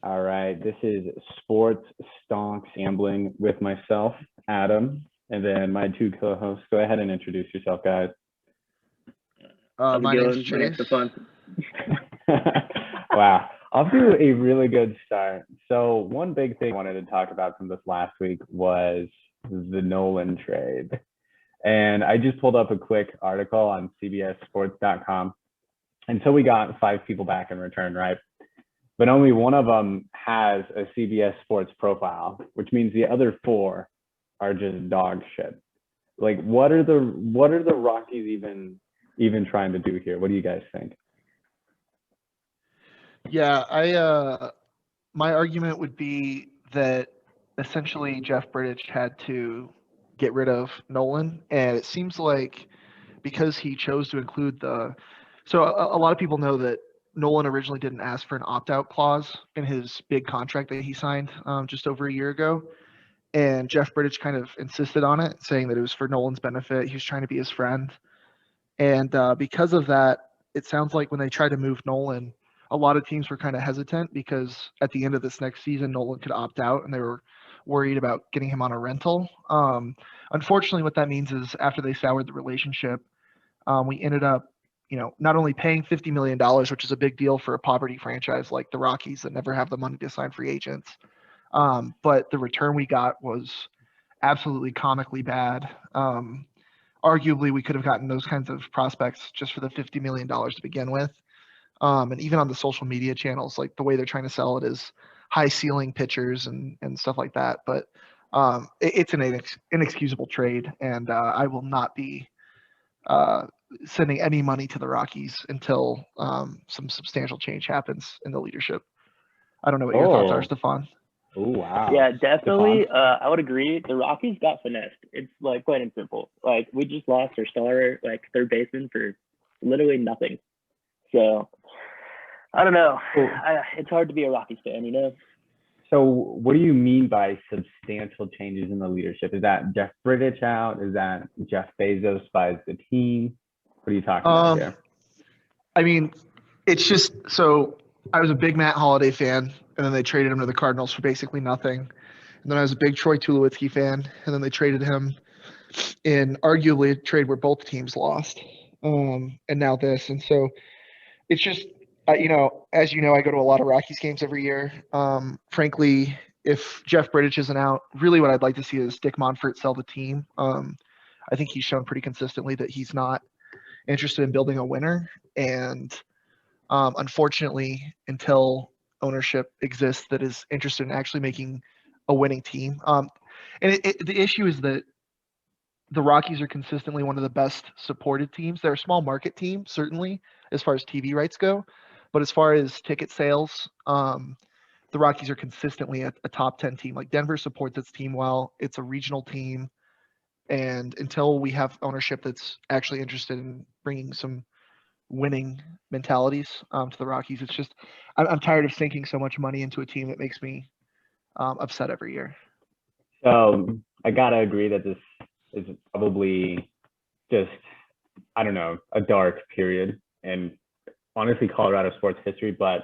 All right, this is Sports Stonks Gambling with myself, Adam, and then my two co-hosts. Go ahead and introduce yourself, guys. How's it My name's going? My name's Chase. Stefan. Wow, off to a really good start. So one big thing I wanted to talk about from this last week was the Nolan trade. And I just pulled up a quick article on CBSSports.com. And so we got five people back in return, right? But only one of them has a CBS Sports profile, which means the other four are just dog shit. Like, what are the Rockies even trying to do here? What do you guys think? Yeah, my argument would be that essentially Jeff Bridich had to get rid of Nolan, and it seems like because he chose to include a lot of people know that Nolan originally didn't ask for an opt-out clause in his big contract that he signed just over a year ago, and Jeff Bridich kind of insisted on it, saying that it was for Nolan's benefit. He was trying to be his friend, and because of that, it sounds like when they tried to move Nolan, a lot of teams were kind of hesitant because at the end of this next season, Nolan could opt out, and they were worried about getting him on a rental. Unfortunately, what that means is after they soured the relationship, we ended up, not only paying $50 million, which is a big deal for a poverty franchise like the Rockies that never have the money to sign free agents, but the return we got was absolutely comically bad. Arguably, we could have gotten those kinds of prospects just for the $50 million to begin with. And even on the social media channels, like the way they're trying to sell it is high ceiling pitchers and stuff like that. But it's an inexcusable trade, and I will not be uh, sending any money to the Rockies until some substantial change happens in the leadership. I don't know what your thoughts are, Oh, Stefan. oh wow, Yeah, definitely. Stefan. I would agree. The Rockies got finessed. It's like plain and simple. Like we just lost our star, like third baseman for literally nothing. So I don't know. Oh, It's hard to be a Rockies fan. so what do you mean by substantial changes in the leadership? Is that Jeff Bridich out? Is that Jeff Bezos buys the team? What are you talking about Um, here? I mean, it's just so I was a big Matt Holliday fan, and then they traded him to the Cardinals for basically nothing. And then I was a big Troy Tulowitzki fan, and then they traded him in arguably a trade where both teams lost. And now this, and so it's just as you know, I go to a lot of Rockies games every year. Frankly, if Jeff Bridich isn't out, really what I'd like to see is Dick Monfort sell the team. I think he's shown pretty consistently that he's not interested in building a winner, and unfortunately, until ownership exists that is interested in actually making a winning team. The issue is that the Rockies are consistently one of the best supported teams. They're a small market team, certainly, as far as TV rights go. But as far as ticket sales, the Rockies are consistently a top 10 team. Like Denver supports its team well. It's a regional team. And until we have ownership that's actually interested in bringing some winning mentalities to the Rockies, it's just, I'm tired of sinking so much money into a team that makes me upset every year. So I gotta agree that this is probably just, I don't know, a dark period in honestly Colorado sports history. But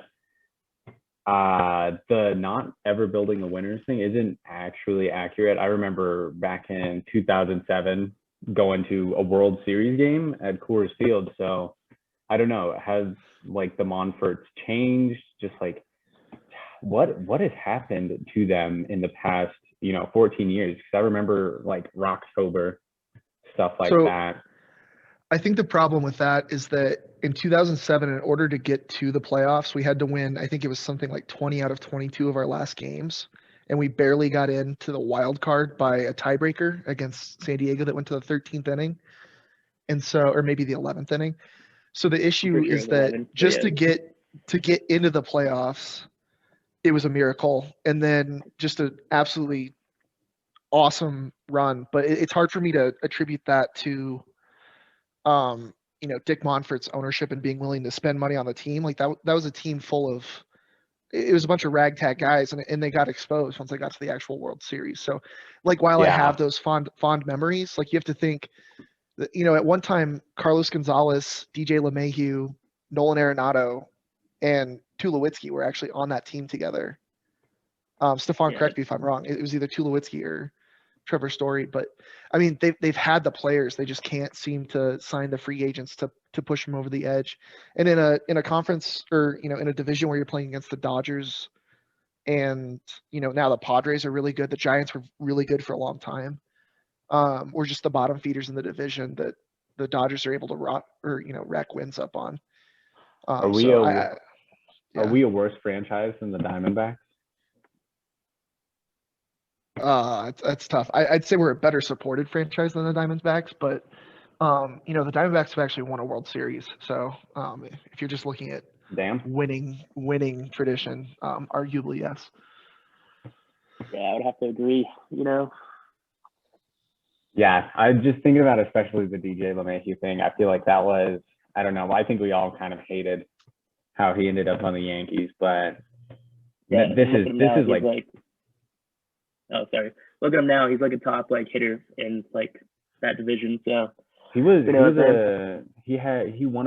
the not ever building a winners thing isn't actually accurate. I remember back in 2007 going to a World Series game at Coors Field. So I don't know, has like the Monforts changed? Just like what has happened to them in the past, 14 years? Because I remember like Rocktober, stuff like So that. I think the problem with that is that in 2007, in order to get to the playoffs, we had to win, I think it was something like 20 out of 22 of our last games. And we barely got into the wild card by a tiebreaker against San Diego that went to the 13th inning. And so, or maybe the 11th inning. So the I'm issue pretty sure is it's that 11. But just yeah, to get into the playoffs, it was a miracle. And then just an absolutely awesome run. But it's hard for me to attribute that to Dick Monfort's ownership and being willing to spend money on the team. Like that was a team full of it was a bunch of ragtag guys, and they got exposed once they got to the actual World Series. So, like while I have Yeah. those fond memories, like you have to think that at one time Carlos Gonzalez, DJ LeMahieu, Nolan Arenado, and Tulowitzki were actually on that team together. Stephon, Yeah. correct me if I'm wrong. It was either Tulowitzki or Trevor Story, but I mean they've had the players, they just can't seem to sign the free agents to push them over the edge. And in a conference, or in a division where you're playing against the Dodgers, and now the Padres are really good. The Giants were really good for a long time. We're just the bottom feeders in the division that the Dodgers are able to rack wins up on. Are we So are we a worse franchise than the Diamondbacks? That's tough. I'd say we're a better supported franchise than the Diamondbacks, but the Diamondbacks have actually won a World Series. So if you're just looking at Damn. winning tradition, arguably yes. Yeah, I would have to agree. Yeah, I'm just thinking about especially the DJ LeMahieu thing. I feel like that was, I don't know. I think we all kind of hated how he ended up on the Yankees, but Yeah, this look is at him now, this is he's like oh, sorry. Look at him now. He's like a top hitter in that division. So he won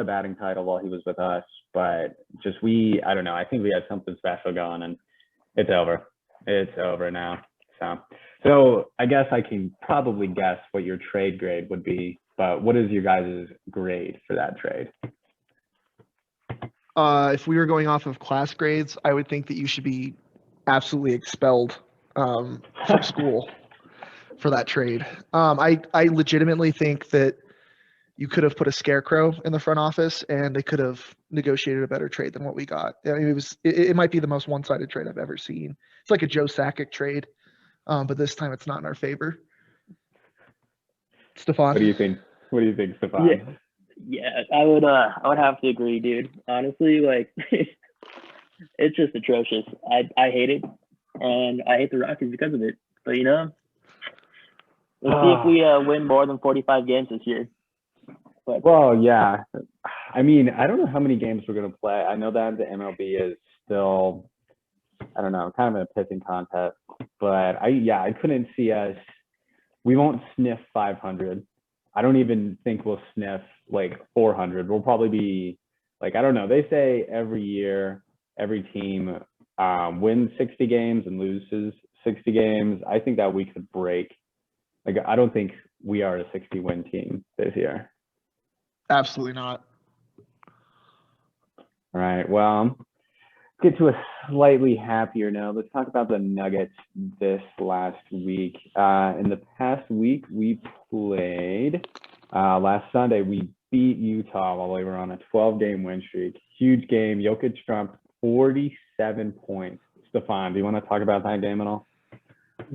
a batting title while he was with us, but just I don't know. I think we had something special going, and it's over. It's over now. So I guess I can probably guess what your trade grade would be, but what is your guys' grade for that trade? If we were going off of class grades, I would think that you should be absolutely expelled from school for that trade. I legitimately think that you could have put a scarecrow in the front office, and they could have negotiated a better trade than what we got. I mean, it might be the most one-sided trade I've ever seen. It's like a Joe Sakic trade, but this time it's not in our favor. Stephon, What do you think? What do you think, Stephon? Yeah, I would have to agree, dude. Honestly, it's just atrocious. I hate it, and I hate the Rockies because of it. But let's see if we win more than 45 games this year. But, well, yeah. I mean, I don't know how many games we're gonna play. I know that the MLB is still, I don't know, kind of a pissing contest. But I couldn't see us. We won't sniff 500. I don't even think we'll sniff 400. We'll probably be I don't know. They say every year, every team wins 60 games and loses 60 games. I think that we could break. I don't think we are a 60-win team this year. absolutely not. All right. Well, get to a slightly happier note. Let's talk about the Nuggets this last week. In the past week, we played last Sunday. We beat Utah while we were on a 12-game win streak. Huge game. Jokic dropped 47 points. Stephon, do you want to talk about that game at all?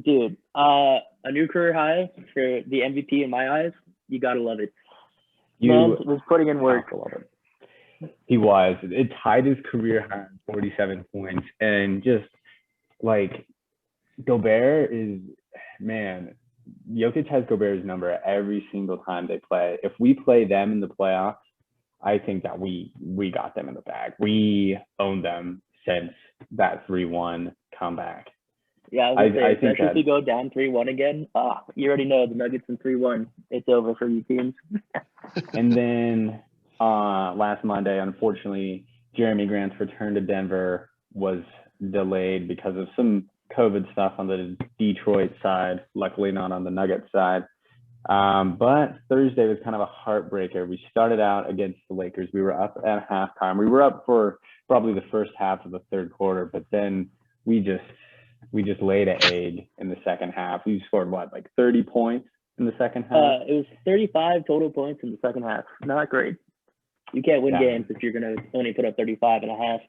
Dude, a new career high for the MVP in my eyes. You gotta love it. Man was putting in work. He was. It tied his career high on 47 points. And just Gobert is, man, Jokic has Gobert's number every single time they play. If we play them in the playoffs, I think that we got them in the bag. We owned them since that 3-1 comeback. Yeah, I think especially if we go down 3-1 again, you already know the Nuggets in 3-1. It's over for you teams. And then last Monday, unfortunately, Jeremy Grant's return to Denver was delayed because of some COVID stuff on the Detroit side, luckily not on the Nuggets side. But Thursday was kind of a heartbreaker. We started out against the Lakers. We were up at halftime. We were up for probably the first half of the third quarter, but then we just laid an egg in the second half. We scored 30 points in the second half? It was 35 total points in the second half. Not great. You can't win games if you're going to only put up 35 and a half.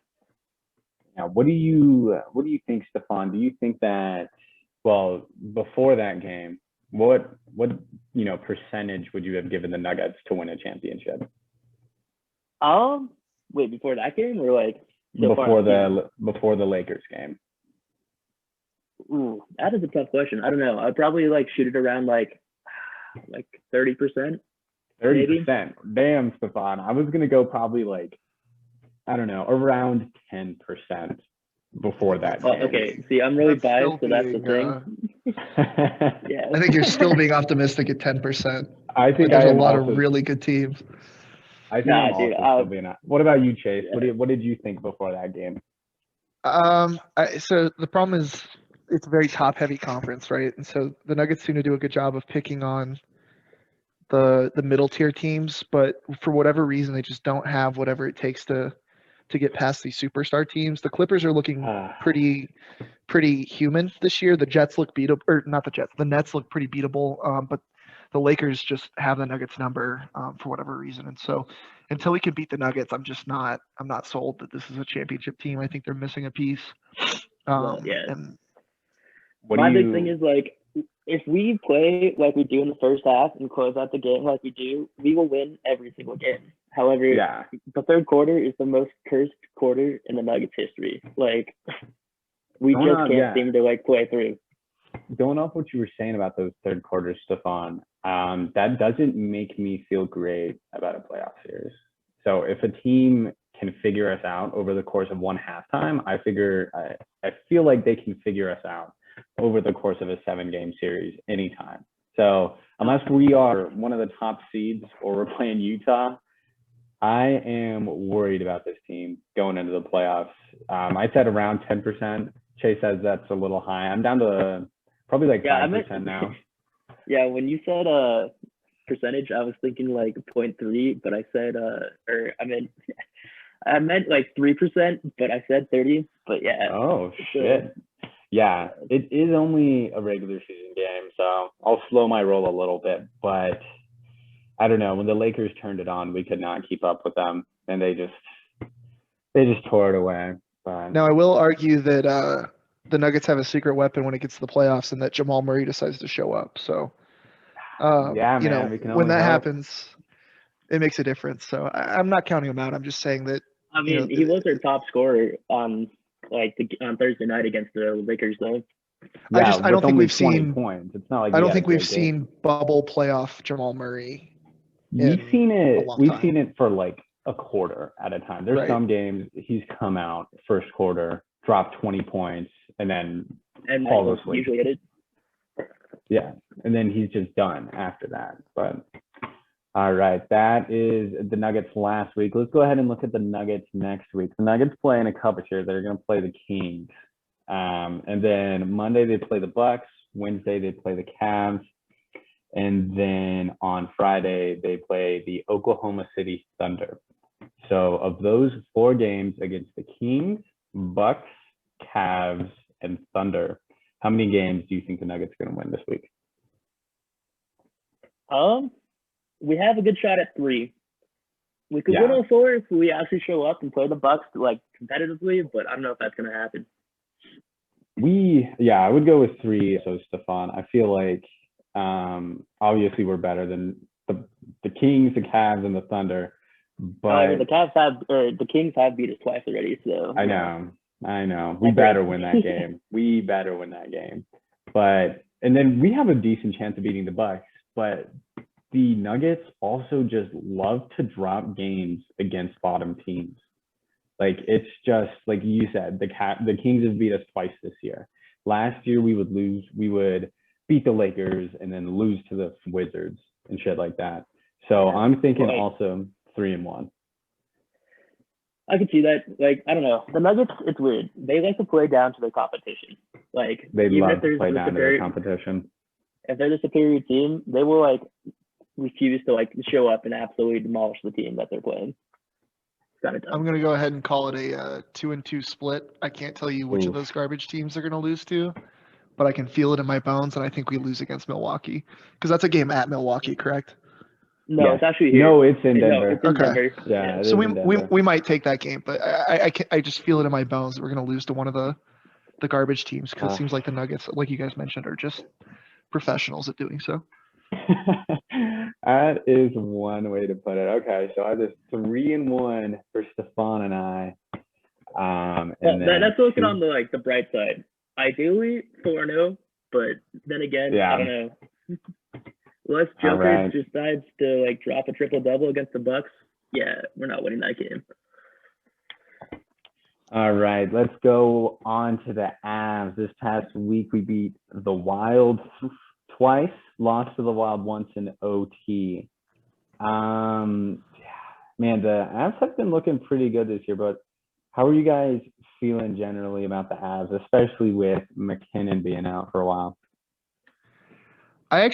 Now, what do you think, Stephon? Do you think that, before that game, what percentage would you have given the Nuggets to win a championship? Wait, before that game or before the Lakers game? Ooh, that is a tough question. I don't know. I'd probably shoot it around 30%. 30%. Damn, Stephon. I was gonna go probably around 10% before that game. Okay. See, I'm really biased, so that's the thing. Yeah. I think you're still being optimistic at 10%. I think there's a lot of really good teams. I think I'm also still being. What about you, Chase? Yeah. What did you think before that game? So the problem is it's a very top heavy conference, right? And so the Nuggets seem to do a good job of picking on the middle tier teams, but for whatever reason they just don't have whatever it takes to get past these superstar teams. The Clippers are looking pretty human this year. The Jets look beatable, or not the Jets. The Nets look pretty beatable, but the Lakers just have the Nuggets number for whatever reason. And so until we can beat the Nuggets, I'm not sold that this is a championship team. I think they're missing a piece. Well, yeah. And My big thing is like, if we play like we do in the first half and close out the game like we do, we will win every single game. However, the third quarter is the most cursed quarter in the Nuggets history. Like, we just can't seem to like play through. Going off what you were saying about those third quarters, Stefan, that doesn't make me feel great about a playoff series. So if a team can figure us out over the course of one halftime, I feel like they can figure us out over the course of a 7-game series anytime. So unless we are one of the top seeds or we're playing Utah, I am worried about this team going into the playoffs. I said around 10%. Chase says that's a little high. I'm down to probably like 5% now. Yeah, when you said percentage, I was thinking like 0.3, but I said I meant like 3%, but I said 30. But yeah. Oh shit. Yeah, it is only a regular season game, so I'll slow my roll a little bit. But I don't know. When the Lakers turned it on, we could not keep up with them, and they just tore it away. But now I will argue that the Nuggets have a secret weapon when it gets to the playoffs, and that Jamal Murray decides to show up. So yeah, you man, know, when that happens, it makes a difference. So I'm not counting him out. I'm just saying that. I mean, he was their top scorer on Thursday night against the Lakers, though. Yeah, I don't think we've seen points. It's not like I don't think we've seen bubble playoff Jamal Murray. We've seen it for like a quarter at a time. There's some games he's come out first quarter, dropped 20 points, and then falls asleep. Usually hit it. Yeah, and then he's just done after that. But all right, that is the Nuggets last week. Let's go ahead and look at the Nuggets next week. The Nuggets play in a couple here. They're going to play the Kings. And then Monday they play the Bucks. Wednesday they play the Cavs. And then on Friday they play the Oklahoma City Thunder. So of those 4 games against the Kings, Bucks, Cavs, and Thunder, how many games do you think the Nuggets are going to win this week? We have a good shot at 3. We could win all 4 if we actually show up and play the Bucks like competitively, but I don't know if that's going to happen. I would go with 3. So Stefan, I feel like obviously we're better than the Kings, the Cavs, and the Thunder. But the Kings have beat us twice already. So I know. We better win that game. But and then we have a decent chance of beating the Bucks. But the Nuggets also just love to drop games against bottom teams. Like, it's just like you said, the Kings have beat us twice this year. Last year we would beat the Lakers and then lose to the Wizards and shit like that. So I'm thinking also 3-1. I could see that. Like, I don't know. The Nuggets, it's weird. They like to play down to their competition. Like, they love to play down to their competition. If they're the superior team, they will like refuse to like show up and absolutely demolish the team that they're playing. It's kind of dumb. I'm gonna go ahead and call it a 2-2 split. I can't tell you which of those garbage teams they're gonna lose to, but I can feel it in my bones, and I think we lose against Milwaukee because that's a game at Milwaukee, correct? No, it's actually here. No, it's in Denver. No, it's in Denver. Yeah. So we might take that game, but I just feel it in my bones that we're gonna lose to one of the garbage teams because it seems like the Nuggets, like you guys mentioned, are just professionals at doing so. That is one way to put it. Okay, so I just 3-1 for Stefan and I. That's looking on the bright side. Ideally 4-0, but then again, I don't know. Unless Joker decides to like drop a triple double against the Bucks, we're not winning that game. All right, let's go on to the Avs. This past week we beat the Wild twice, lost to the Wild once in OT. Man, the Avs have been looking pretty good this year, but how are you guys feeling generally about the Avs, especially with McKinnon being out for a while? I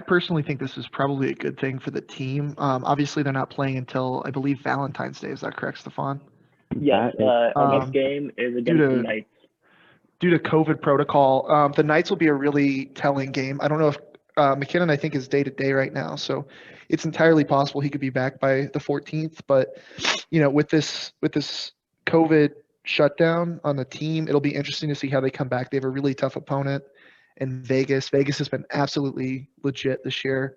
personally think this is probably a good thing for the team. Obviously, they're not playing until I believe Valentine's Day. Is that correct, Stefan? Yes, That is, our next game is against the Knights. Due to COVID protocol, the Knights will be a really telling game. I don't know if McKinnon, I think, is day to day right now, so it's entirely possible he could be back by the 14th. But with this COVID shutdown on the team, it'll be interesting to see how they come back. They have a really tough opponent in Vegas. Vegas has been absolutely legit this year,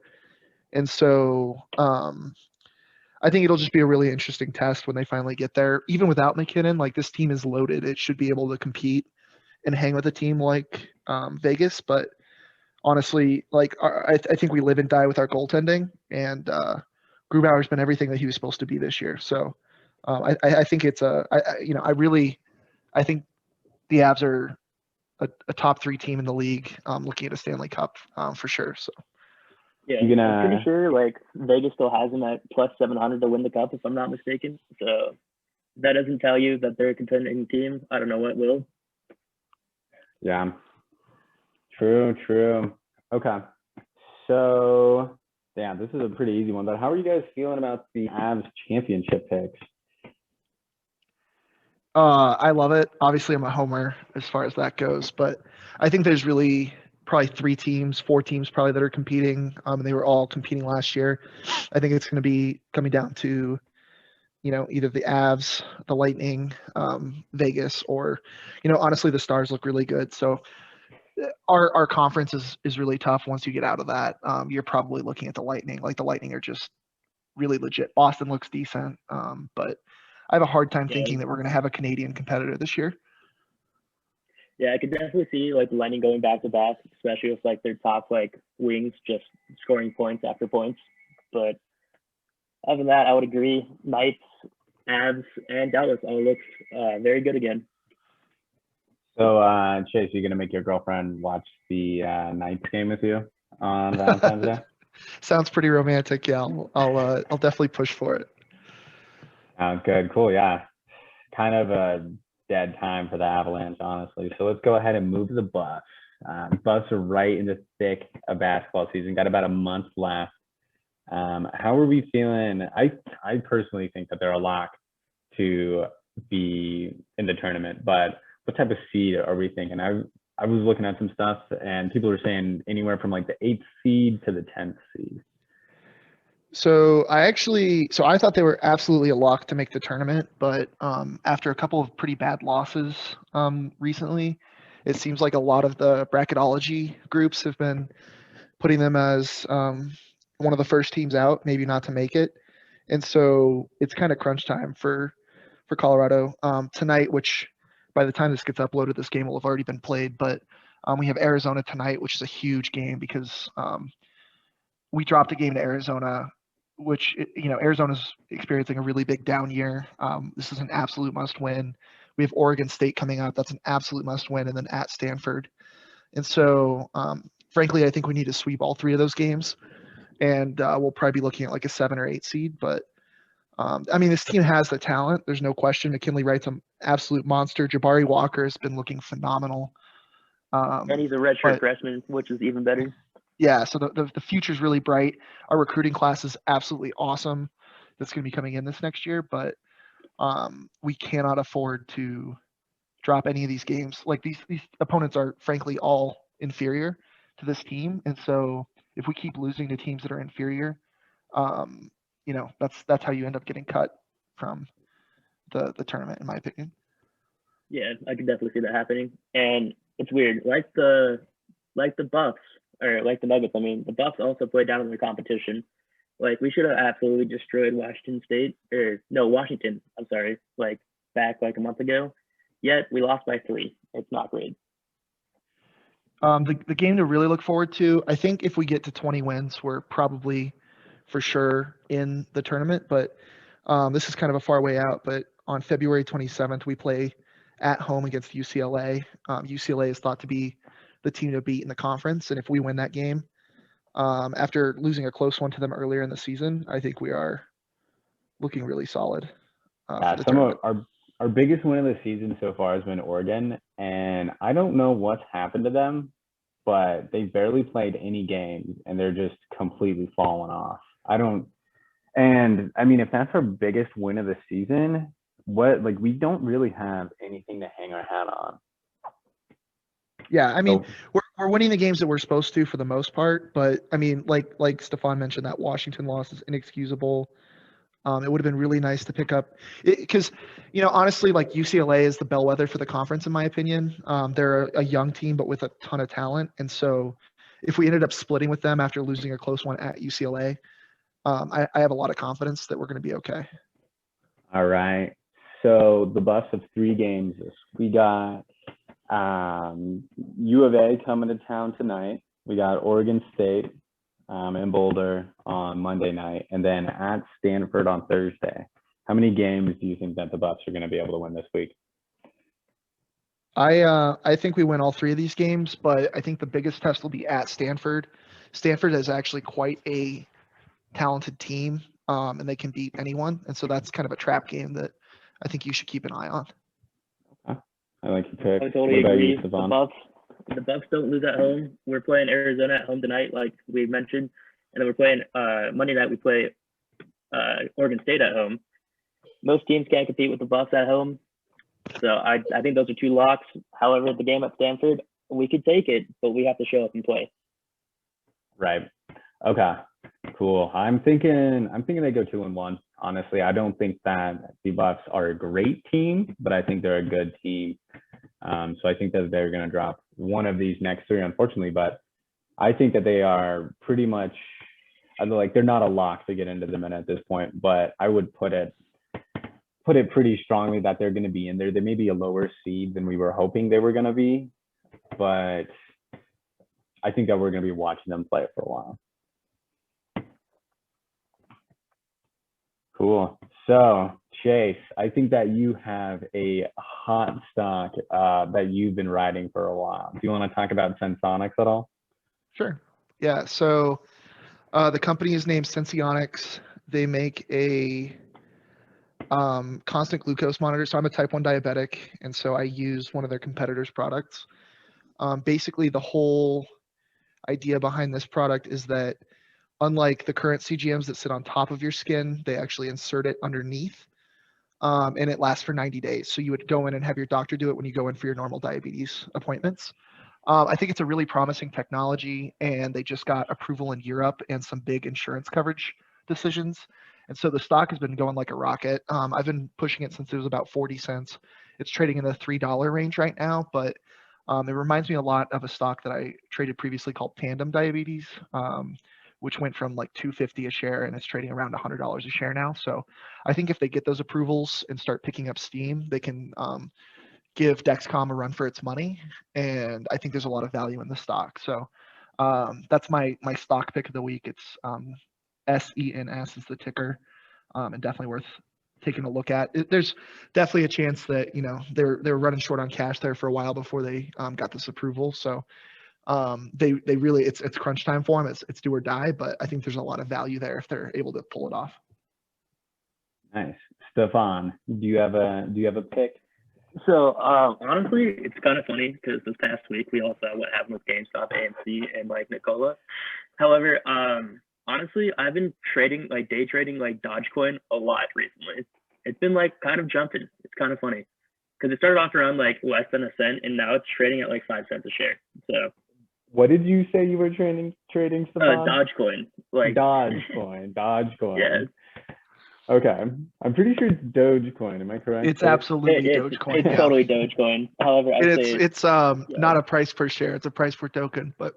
and so I think it'll just be a really interesting test when they finally get there. Even without McKinnon, like this team is loaded. It should be able to compete and hang with a team like Vegas. But honestly, like I think we live and die with our goaltending, and Grubauer's been everything that he was supposed to be this year. So I think it's I think the Avs are a top 3 team in the league, looking at a Stanley Cup for sure. So yeah, I'm pretty sure like Vegas still has them at plus 700 to win the cup, if I'm not mistaken. So that doesn't tell you that they're a contending team. I don't know what will. Yeah. True. Okay. So, yeah, this is a pretty easy one, but how are you guys feeling about the Avs championship picks? I love it. Obviously, I'm a homer as far as that goes, but I think there's really probably 4 teams probably that are competing. And they were all competing last year. I think it's going to be coming down to, either the Avs, the Lightning, Vegas, or, honestly, the Stars look really good. So our conference is really tough. Once you get out of that, you're probably looking at the Lightning. Like the Lightning are just really legit. Boston looks decent, but I have a hard time thinking that we're going to have a Canadian competitor this year. Yeah, I could definitely see like the Lightning going back to back, especially with like their top like wings just scoring points after points. But other than that, I would agree. Knights, Avs, and Dallas all looks very good again. So, Chase, you're gonna make your girlfriend watch the Knights game with you on Valentine's Day? Sounds pretty romantic. Yeah, I'll definitely push for it. Good, cool, yeah. Kind of a dead time for the Avalanche, honestly. So let's go ahead and move to the Buffs. Buffs are right in the thick of basketball season. Got about a month left. How are we feeling? I personally think that they're a lock to be in the tournament, but what type of seed are we thinking? I was looking at some stuff, and people are saying anywhere from like the 8th seed to the 10th seed. So I thought they were absolutely a lock to make the tournament, but after a couple of pretty bad losses recently, it seems like a lot of the bracketology groups have been putting them as one of the first teams out, maybe not to make it, and so it's kind of crunch time for Colorado tonight. Which by the time this gets uploaded, this game will have already been played. But we have Arizona tonight, which is a huge game because we dropped a game to Arizona, which Arizona's experiencing a really big down year. This is an absolute must win. We have Oregon State coming up. That's an absolute must win, and then at Stanford. And so, frankly, I think we need to sweep all 3 of those games, and we'll probably be looking at like a 7 or 8 seed. But I mean, this team has the talent. There's no question. McKinley Wright's an absolute monster. Jabari Walker has been looking phenomenal. And he's a redshirt freshman, which is even better. Yeah, so the future's really bright. Our recruiting class is absolutely awesome. That's going to be coming in this next year, but we cannot afford to drop any of these games. Like these opponents are frankly all inferior to this team, and so if we keep losing to teams that are inferior, that's how you end up getting cut from the tournament, in my opinion. Yeah, I could definitely see that happening, and it's weird. Like the Buffs or like the Nuggets. I mean, the Buffs also played down in the competition. Like we should have absolutely destroyed Washington State Washington. I'm sorry, like back like a month ago. Yet we lost by 3. It's not great. The game to really look forward to, I think if we get to 20 wins, we're probably for sure in the tournament, but this is kind of a far way out. But on February 27th, we play at home against UCLA. UCLA is thought to be the team to beat in the conference, and if we win that game, after losing a close one to them earlier in the season, I think we are looking really solid. Some of our biggest win of the season so far has been Oregon, and I don't know what's happened to them, but they barely played any games, and they're just completely falling off. I don't, and I mean, if that's our biggest win of the season, what like we don't really have anything to hang our hat on. Yeah, I mean, So we're winning the games that we're supposed to for the most part, but I mean, like Stefan mentioned, that Washington loss is inexcusable. It would have been really nice to pick up because, honestly, like UCLA is the bellwether for the conference, in my opinion. They're a young team, but with a ton of talent. And so if we ended up splitting with them after losing a close one at UCLA, I have a lot of confidence that we're going to be okay. all right. So the Buffs have 3 games. We got U of A coming to town tonight. We got Oregon State in Boulder on Monday night, and then at Stanford on Thursday. How many games do you think that the Buffs are going to be able to win this week? I think we win all 3 of these games, but I think the biggest test will be at Stanford. Stanford is actually quite a talented team, and they can beat anyone, and so that's kind of a trap game that I think you should keep an eye on. I like your pick. I totally What about agree. you, Stefan? The Buffs don't lose at home. We're playing Arizona at home tonight, like we mentioned, and then we're playing Monday night. We play Oregon State at home. Most teams can't compete with the Buffs at home, so I think those are 2 locks. However, the game at Stanford, we could take it, but we have to show up and play. Right. Okay. Cool. I'm thinking they go 2-1. Honestly, I don't think that the Buffs are a great team, but I think they're a good team. So I think that they're going to drop one of these next 3, unfortunately. But I think that they are pretty much like they're not a lock to get into the minute at this point. But I would put it pretty strongly that they're going to be in there. They may be a lower seed than we were hoping they were going to be, but I think that we're going to be watching them play for a while. Cool. So, Chase, I think that you have a hot stock that you've been riding for a while. Do you want to talk about Sensonics at all? Sure. Yeah. So the company is named Sensionics. They make a constant glucose monitor. So I'm a type 1 diabetic, and so I use one of their competitors' products. Basically, the whole idea behind this product is that unlike the current CGMs that sit on top of your skin, they actually insert it underneath, and it lasts for 90 days. So you would go in and have your doctor do it when you go in for your normal diabetes appointments. I think it's a really promising technology, and they just got approval in Europe and some big insurance coverage decisions. And so the stock has been going like a rocket. I've been pushing it since it was about 40 cents. It's trading in the $3 range right now, but it reminds me a lot of a stock that I traded previously called Tandem Diabetes, which went from like $2.50 a share and it's trading around $100 a share now. So I think if they get those approvals and start picking up steam, they can give Dexcom a run for its money. And I think there's a lot of value in the stock. So that's my stock pick of the week. It's SENS is the ticker, and definitely worth taking a look at. There's definitely a chance that they're running short on cash there for a while before they got this approval. So they really it's crunch time for them. It's do or die, but I think there's a lot of value there if they're able to pull it off. Nice. Stefan, do you have a pick? So honestly, it's kind of funny because this past week we all saw what happened with GameStop, AMC, and like Nikola. However, honestly, I've been day trading like Dogecoin a lot recently. It's been like kind of jumping. It's kind of funny because it started off around like less than a cent, and now it's trading at like 5 cents a share. So. What did you say you were trading, Stefan? Dogecoin. Dogecoin. Yeah. Okay. I'm pretty sure it's Dogecoin. Am I correct? It's absolutely Dogecoin. It's totally Dogecoin. However, it's not a price per share. It's a price per token, but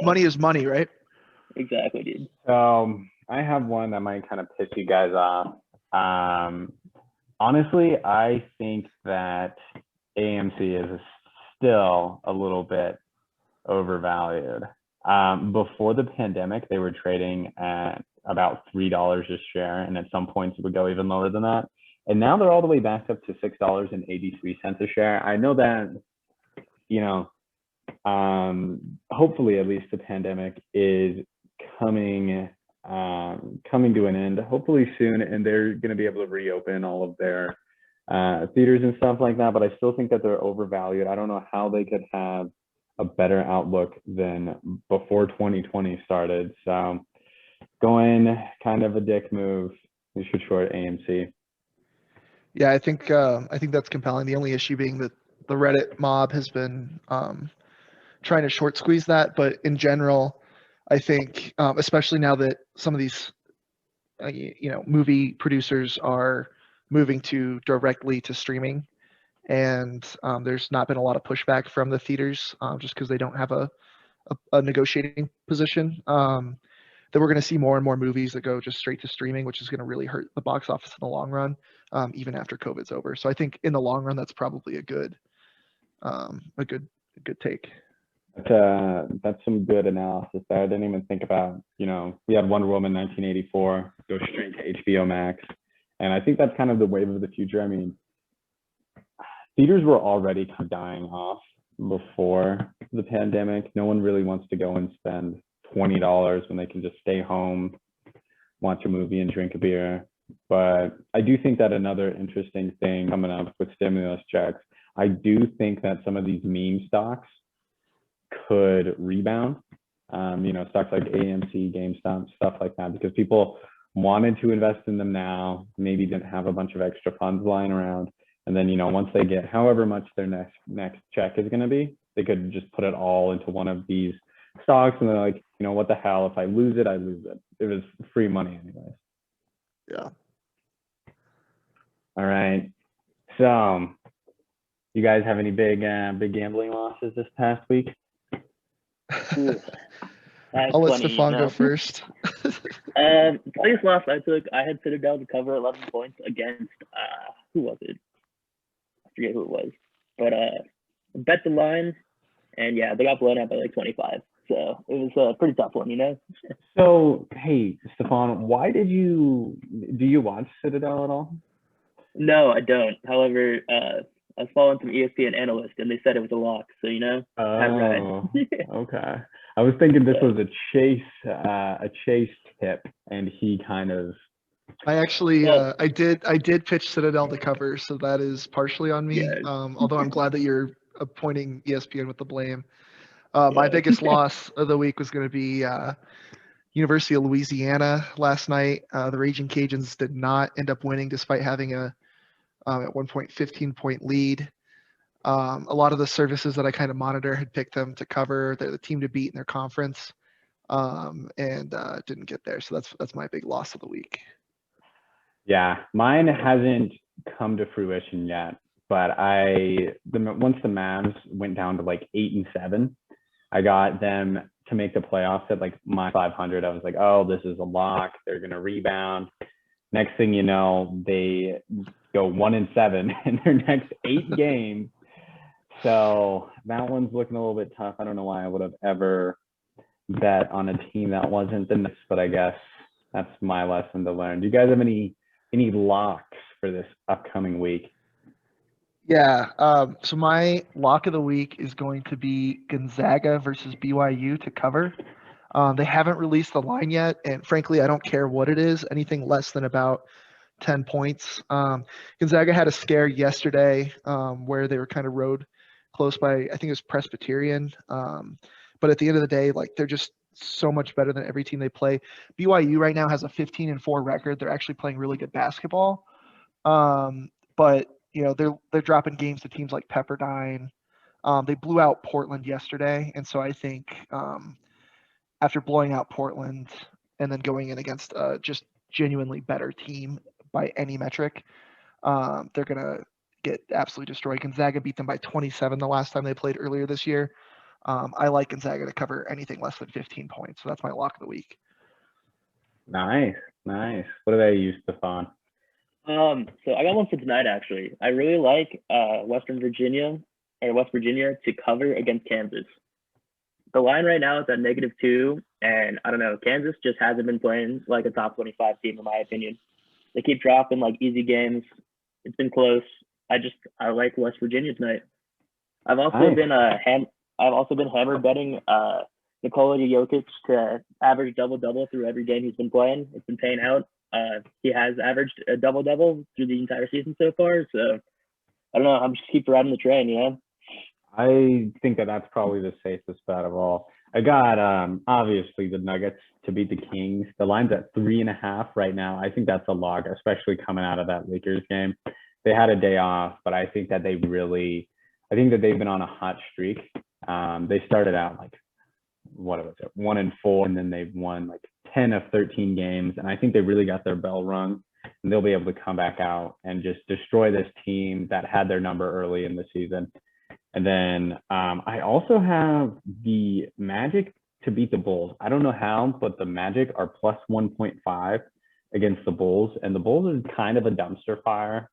money is money, right? Exactly, dude. I have one that might kind of piss you guys off. Honestly, I think that AMC is still a little bit overvalued. Before the pandemic, they were trading at about $3 a share, and at some points it would go even lower than that. And now they're all the way back up to $6.83 a share. I know that, hopefully at least the pandemic is coming to an end, hopefully soon, and they're going to be able to reopen all of their theaters and stuff like that, but I still think that they're overvalued. I don't know how they could have a better outlook than before 2020 started. So going kind of a dick move. We should short AMC. Yeah, I think that's compelling. The only issue being that the Reddit mob has been trying to short squeeze that, but in general, I think especially now that some of these movie producers are moving directly to streaming, and there's not been a lot of pushback from the theaters just because they don't have a negotiating position. That we're going to see more and more movies that go just straight to streaming, which is going to really hurt the box office in the long run, even after COVID's over. So I think in the long run, that's probably a good take. That's some good analysis there. I didn't even think about, we had Wonder Woman 1984 go straight to HBO Max. And I think that's kind of the wave of the future. I mean, theaters were already kind of dying off before the pandemic. No one really wants to go and spend $20 when they can just stay home, watch a movie and drink a beer. But I do think that another interesting thing coming up with stimulus checks, I do think that some of these meme stocks could rebound. Stocks like AMC, GameStop, stuff like that, because people wanted to invest in them now, maybe didn't have a bunch of extra funds lying around. And then, once they get however much their next check is going to be, they could just put it all into one of these stocks, and they're like, what the hell? If I lose it, I lose it. It was free money anyways. Yeah. All right. So, you guys have any big gambling losses this past week? I'll let Stefan go first. The biggest loss I took, I had Citadel to cover 11 points against who was it? I forget who it was, but bet the line, and yeah, they got blown out by like 25. So it was a pretty tough one, So hey, Stefan, do you watch Citadel at all? No, I don't. However, I was following some ESPN analysts, and they said it was a lock. So Oh, okay. I was thinking this was a chase tip, and he kind of. I actually I did pitch Citadel to cover, so that is partially on me. Yeah. Although I'm glad that you're appointing ESPN with the blame. My biggest loss of the week was going to be University of Louisiana last night. The Raging Cajuns did not end up winning despite having at one point 15-point lead. A lot of the services that I kind of monitor had picked them to cover. They're the team to beat in their conference, and didn't get there. So that's my big loss of the week. Yeah, mine hasn't come to fruition yet, but once the Mavs went down to like 8-7, I got them to make the playoffs at like my 500. I was like, oh, this is a lock. They're gonna rebound. Next thing you know, they go 1-7 in their next 8 games. So that one's looking a little bit tough. I don't know why I would have ever bet on a team that wasn't the next, but I guess that's my lesson to learn. Do you guys have any locks for this upcoming week? Yeah. So my lock of the week is going to be Gonzaga versus BYU to cover. They haven't released the line yet, and frankly, I don't care what it is. Anything less than about 10 points. Gonzaga had a scare yesterday where they were kind of rode close by, I think it was Presbyterian. But at the end of the day, like, they're just so much better than every team they play. BYU right now has a 15-4 record. They're actually playing really good basketball. But they're dropping games to teams like Pepperdine. They blew out Portland yesterday, and so I think after blowing out Portland and then going in against just genuinely better team by any metric, they're gonna get absolutely destroyed. Gonzaga beat them by 27 the last time they played earlier this year. I like Gonzaga to cover anything less than 15 points, so that's my lock of the week. Nice. What did I use, Stefan? So I got one for tonight, actually. I really like West Virginia to cover against Kansas. The line right now is at -2, and I don't know, Kansas just hasn't been playing like a top 25 team, in my opinion. They keep dropping like easy games. It's been close. I like West Virginia tonight. I've also been hammer betting Nikola Jokic to average double-double through every game he's been playing. It's been paying out. He has averaged a double-double through the entire season so far. So I don't know. I'm just keep riding the train, you know? I think that that's probably the safest bet of all. I got obviously the Nuggets to beat the Kings. The line's at 3.5 right now. I think that's a lock, especially coming out of that Lakers game. They had a day off, but I think that they've been on a hot streak. They started out like, what was it, 1-4, and then they've won like 10 of 13 games, and I think they really got their bell rung, and they'll be able to come back out and just destroy this team that had their number early in the season. And then I also have the Magic to beat the Bulls. I don't know how, but the Magic are plus 1.5 against the Bulls, and the Bulls is kind of a dumpster fire.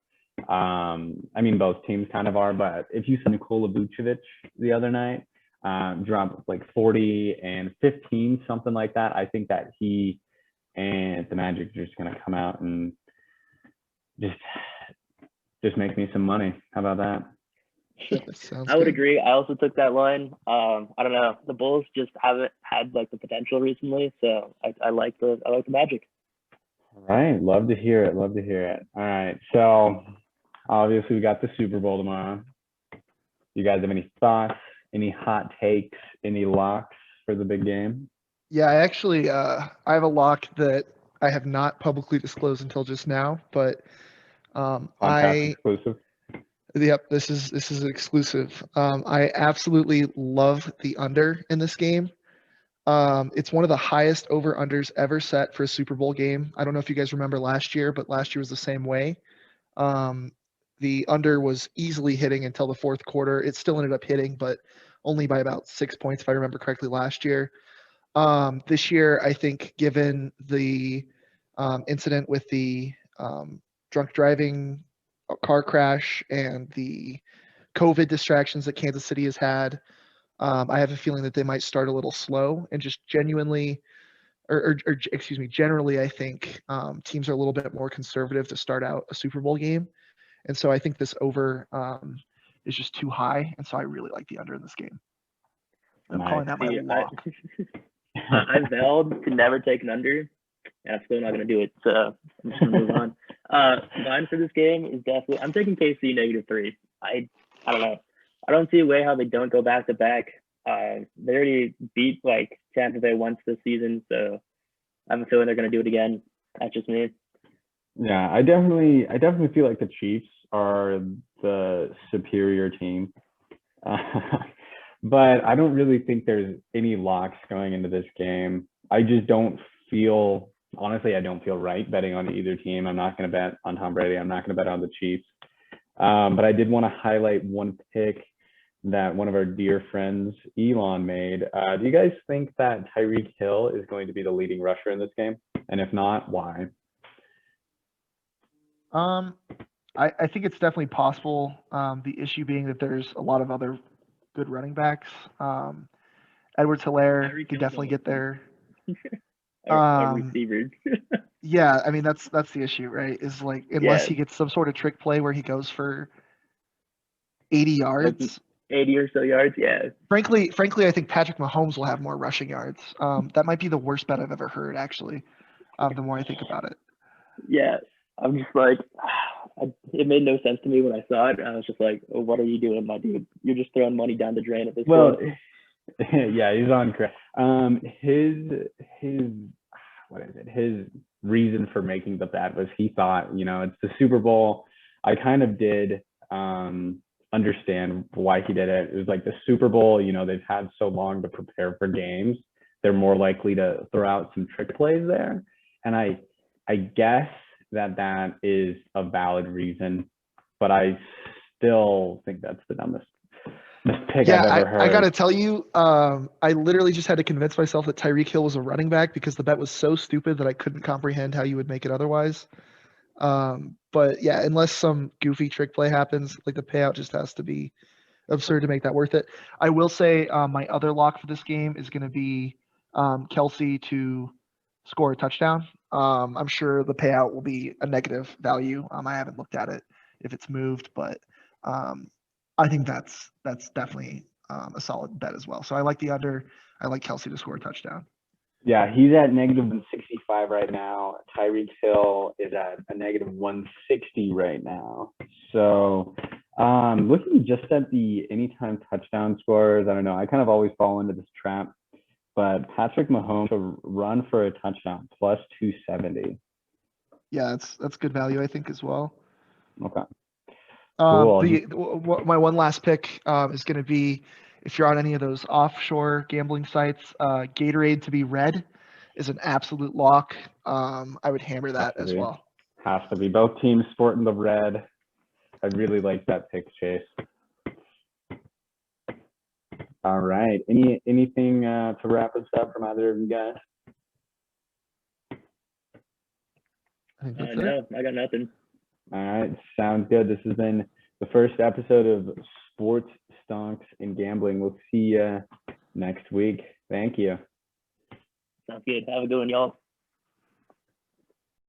I mean, both teams kind of are, but if you saw Nikola Vucevic the other night, dropped like 40 and 15, something like that, I think that he and the Magic are just going to come out and just make me some money. How about that? Sounds I would good. agree. I also took that line. I don't know. The Bulls just haven't had like the potential recently, so I like the Magic. All right, love to hear it. Love to hear it. All right, so obviously we got the Super Bowl tomorrow. You guys have any thoughts, any hot takes, any locks for the big game? Yeah, I actually I have a lock that I have not publicly disclosed until just now, but Podcast exclusive. Yep, this is exclusive. I absolutely love the under in this game. It's one of the highest over-unders ever set for a Super Bowl game. I don't know if you guys remember last year, but last year was the same way. The under was easily hitting until the fourth quarter. It still ended up hitting, but only by about 6 points, if I remember correctly, last year. This year, I think, given the incident with the drunk driving car crash and the COVID distractions that Kansas City has had, I have a feeling that they might start a little slow and just genuinely, or excuse me, generally, I think teams are a little bit more conservative to start out a Super Bowl game. And so I think this over is just too high. And so I really like the under in this game. I'm calling that my lock. I vowed to never take an under, and I'm still not going to do it. So I'm just going to move on. Mine for this game is definitely, I'm taking KC -3. I don't know. I don't see a way how they don't go back to back. They already beat like Tampa Bay once this season, so I have a feeling they're going to do it again. That's just me. Yeah, I definitely feel like the Chiefs are the superior team. But I don't really think there's any locks going into this game. I just don't feel, honestly, I don't feel right betting on either team. I'm not going to bet on Tom Brady. I'm not going to bet on the Chiefs. But I did want to highlight one pick that one of our dear friends, Elon, made. Do you guys think that Tyreek Hill is going to be the leading rusher in this game? And if not, why? I think it's definitely possible. The issue being that there's a lot of other good running backs. Edwards-Helaire could definitely get there. Receivers. Yeah, I mean that's the issue, right? Is like unless he gets some sort of trick play where he goes for 80 yards. Like 80 or so yards, yeah. Frankly, I think Patrick Mahomes will have more rushing yards. That might be the worst bet I've ever heard, actually. The more I think about it. Yeah, I'm just like, it made no sense to me when I saw it. I was just like, oh, what are you doing, my dude? You're just throwing money down the drain at this point. Yeah, he's on correct. His what is it? His reason for making the bet was he thought, it's the Super Bowl. I kind of did understand why he did it. It was like the Super Bowl, they've had so long to prepare for games. They're more likely to throw out some trick plays there. And I guess that is a valid reason, but I still think that's the dumbest pick I've ever heard. I got to tell you, I literally just had to convince myself that Tyreek Hill was a running back because the bet was so stupid that I couldn't comprehend how you would make it otherwise. But yeah, unless some goofy trick play happens, like the payout just has to be absurd to make that worth it. I will say my other lock for this game is going to be Kelsey to score a touchdown. I'm sure the payout will be a negative value. I haven't looked at it if it's moved, but I think that's definitely a solid bet as well. So I like the under. I like Kelsey to score a touchdown. Yeah, he's at -165 -185 right now. Tyreek Hill is at a -160 right now. So looking just at the anytime touchdown scores, I don't know. I kind of always fall into this trap, but Patrick Mahomes to run for a touchdown plus 270. Yeah, that's good value, I think, as well. Okay. Cool. My one last pick is going to be, if you're on any of those offshore gambling sites, Gatorade to be red is an absolute lock. I would hammer that as well. Has to be. Both teams sporting the red. I really like that pick, Chase. All right. Anything to wrap us up from either of you guys? I think that's No, I got nothing. All right. Sounds good. This has been the first episode of Sports, Stonks, and Gambling. We'll see you next week. Thank you. Sounds good. Have a good one, y'all.